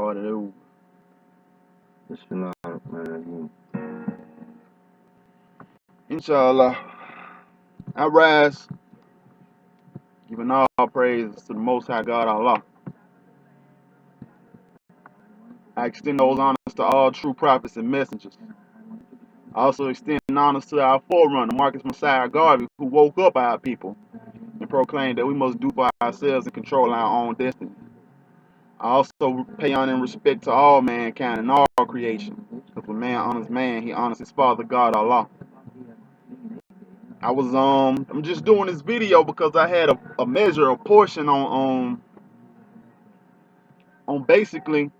start it over. Inshallah, I rise, giving all praise to the Most High God Allah. I extend those honors to all true prophets and messengers. I also extend honors to our forerunner, Marcus Messiah Garvey, who woke up our people and proclaimed that we must do for ourselves and control our own destiny. I also pay honor and respect to all mankind and all creation, because when man honors man, he honors his father God Allah. I'm just doing this video because I had a measure, a portion on basically,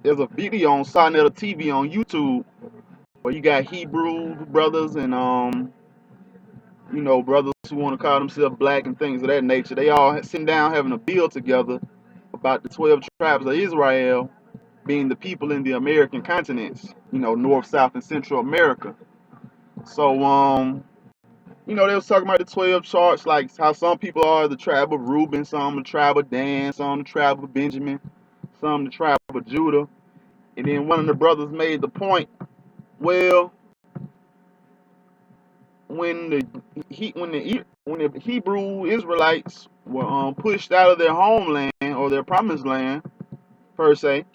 there's a video on Sa Neter TV on YouTube where you got Hebrew brothers and brothers who want to call themselves black and things of that nature. They all sitting down having a bill together about the 12 tribes of Israel being the people in the American continents, North, South, and Central America. So they was talking about the 12 charts, like how some people are the tribe of Reuben, some the tribe of Dan, some the tribe of Benjamin, some the tribe of Judah. And then one of the brothers made the point, well, when the Hebrew Israelites were pushed out of their homeland or their promised land per se,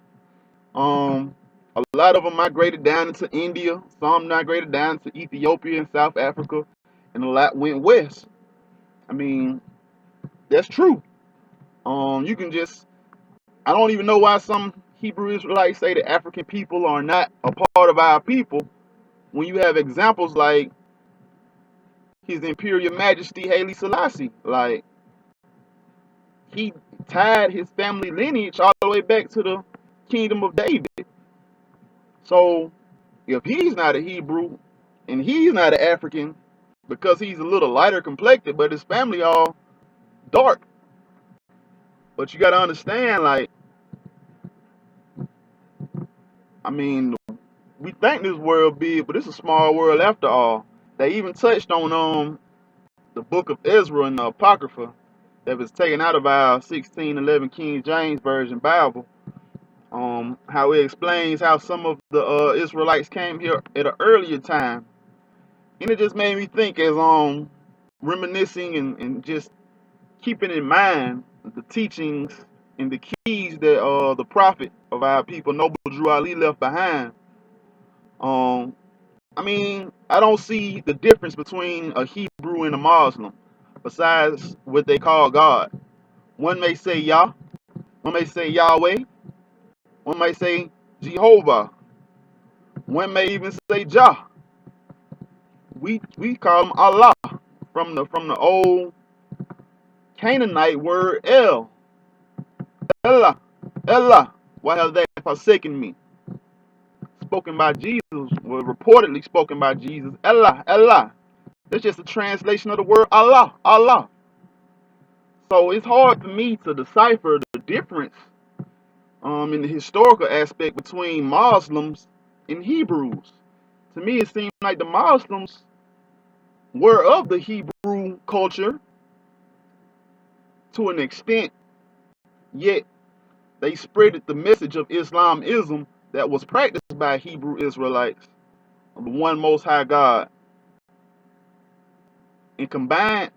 a lot of them migrated down into India, some migrated down to Ethiopia and South Africa, and a lot went west. I mean, that's true. I don't even know why some Hebrew Israelites say that African people are not a part of our people, when you have examples like His Imperial Majesty Haile Selassie. Like, he tied his family lineage all the way back to the Kingdom of David. So, if he's not a Hebrew, and he's not an African, because he's a little lighter complected, but his family all dark. But you gotta understand, like, I mean, we think this world big, but it's a small world after all. They even touched on the book of Ezra in the Apocrypha that was taken out of our 1611 King James Version Bible. How it explains how some of the Israelites came here at an earlier time. And it just made me think, as reminiscing and just keeping in mind the teachings and the keys that the prophet of our people, Noble Drew Ali, left behind. I mean, I don't see the difference between a Hebrew and a Muslim, besides what they call God. One may say Yah, one may say Yahweh, one may say Jehovah, one may even say Jah. We call him Allah, from the old Canaanite word El. Allah, Allah, why have they forsaken me? Spoken by Jesus, well, reportedly spoken by Jesus. Allah, Allah. That's just a translation of the word Allah, Allah. So it's hard for me to decipher the difference in the historical aspect between Muslims and Hebrews. To me, it seems like the Muslims were of the Hebrew culture to an extent, yet they spread the message of Islamism that was practiced by Hebrew Israelites of the one Most High God, and combined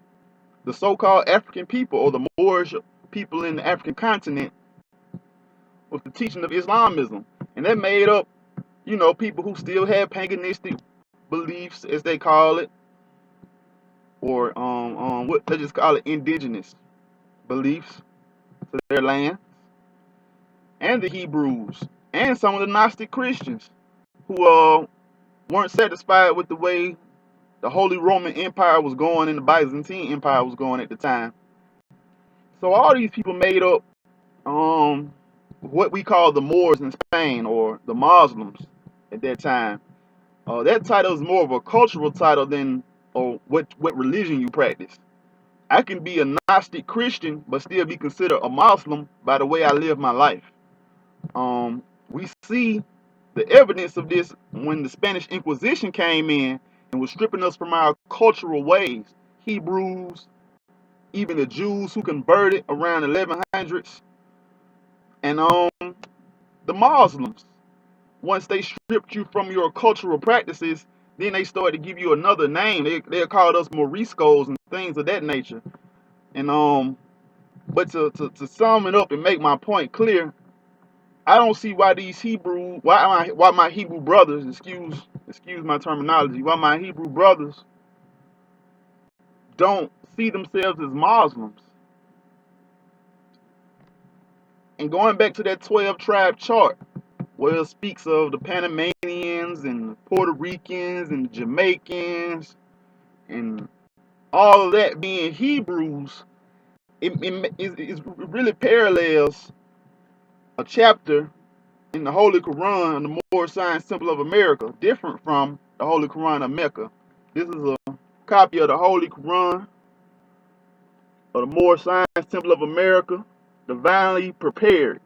the so-called African people, or the Moorish people in the African continent, with the teaching of Islamism. And that made up, people who still had paganistic beliefs, as they call it, or what they just call it, indigenous beliefs to their land, and the Hebrews, and some of the Gnostic Christians who weren't satisfied with the way the Holy Roman Empire was going and the Byzantine Empire was going at the time. So all these people made up what we call the Moors in Spain, or the Muslims at that time. That title is more of a cultural title than what religion you practice. I can be a Gnostic Christian but still be considered a Muslim by the way I live my life. We see the evidence of this when the Spanish Inquisition came in and was stripping us from our cultural ways. Hebrews, even the Jews who converted around 1100s, And the Muslims, once they stripped you from your cultural practices, then they started to give you another name. They called us Moriscos and things of that nature. And but to sum it up and make my point clear, I don't see why why my Hebrew brothers, excuse my terminology, why my Hebrew brothers don't see themselves as Muslims. And going back to that 12 tribe chart, where it speaks of the Panamanians and the Puerto Ricans and the Jamaicans and all of that being Hebrews, it really parallels a chapter in the Holy Quran, the Moorish Science Temple of America, different from the Holy Quran of Mecca. This is a copy of the Holy Quran of the Moorish Science Temple of America, divinely prepared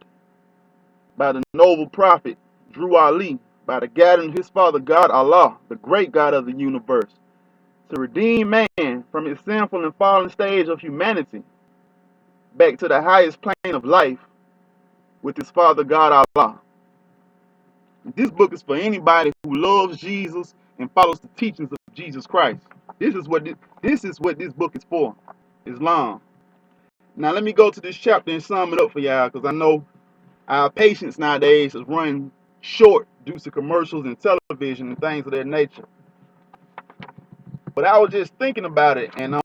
by the noble prophet Drew Ali, by the guidance of his father God Allah, the great God of the universe, to redeem man from his sinful and fallen stage of humanity back to the highest plane of life with his father God Allah. This book is for anybody who loves Jesus and follows the teachings of Jesus Christ. This is what this book is for. Islam. Now let me go to this chapter and sum it up for y'all, because I know our patience nowadays is running short due to commercials and television and things of that nature. But I was just thinking about it, and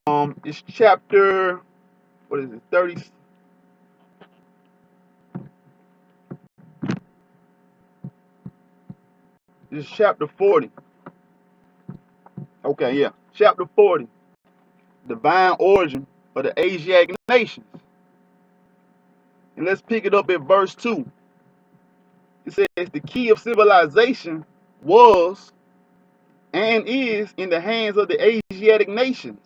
it's chapter, what is it, 30? This is chapter 40. Okay, yeah, chapter 40, divine origin of the Asiatic nations. And let's pick it up at verse 2. It says, the key of civilization was and is in the hands of the Asiatic nations.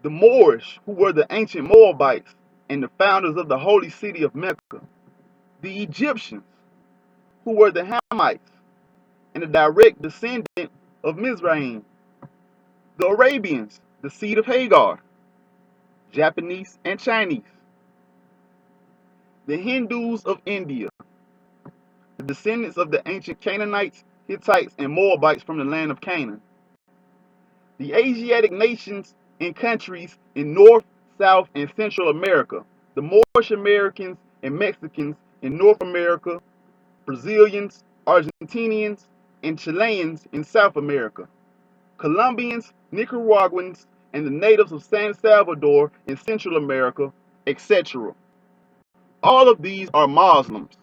The Moorish, who were the ancient Moabites and the founders of the holy city of Mecca. The Egyptians, who were the Hamites and the direct descendant of Mizraim. The Arabians, the seed of Hagar, Japanese and Chinese. The Hindus of India, the descendants of the ancient Canaanites, Hittites, and Moabites from the land of Canaan. The Asiatic nations and countries in North, South, and Central America. The Moorish Americans and Mexicans in North America, Brazilians, Argentinians, and Chileans in South America. Colombians, Nicaraguans, and the natives of San Salvador in Central America, etc. All of these are Muslims.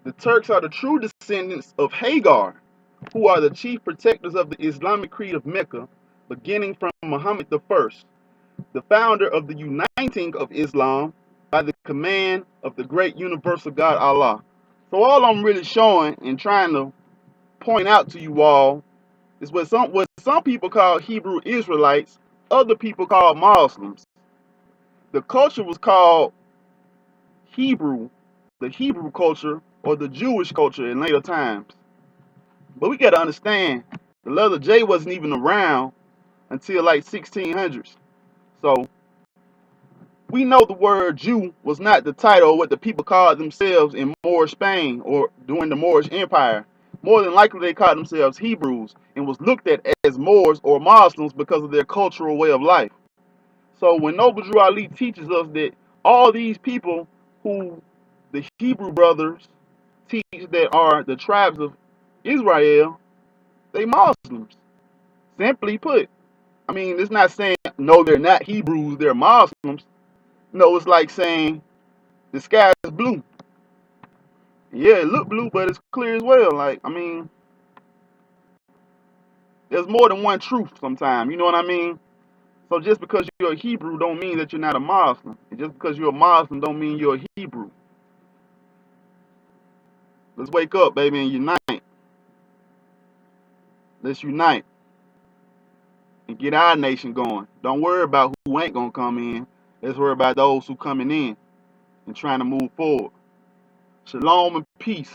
The Turks are the true descendants of Hagar, who are the chief protectors of the Islamic creed of Mecca, beginning from Muhammad I, the founder of the uniting of Islam by the command of the great universal God Allah. So all I'm really showing and trying to point out to you all is what some people call Hebrew Israelites, other people call Muslims. The culture was called Hebrew, the Hebrew culture, or the Jewish culture in later times. But we got to understand, the letter J wasn't even around until like 1600s. So we know the word Jew was not the title of what the people called themselves in Moorish Spain or during the Moorish Empire. More than likely they called themselves Hebrews and was looked at as Moors or Muslims because of their cultural way of life. So when Noble Drew Ali teaches us that all these people who the Hebrew brothers teach that are the tribes of Israel, they Muslims. Simply put. I mean, it's not saying, no, they're not Hebrews, they're Muslims. No, it's like saying the sky is blue. Yeah, it look blue, but it's clear as well. Like, I mean, there's more than one truth sometimes. You know what I mean? So just because you're a Hebrew don't mean that you're not a Muslim. And just because you're a Muslim don't mean you're a Hebrew. Let's wake up, baby, and unite. Let's unite and get our nation going. Don't worry about who ain't gonna come in. Let's worry about those who coming in and trying to move forward. Shalom and peace.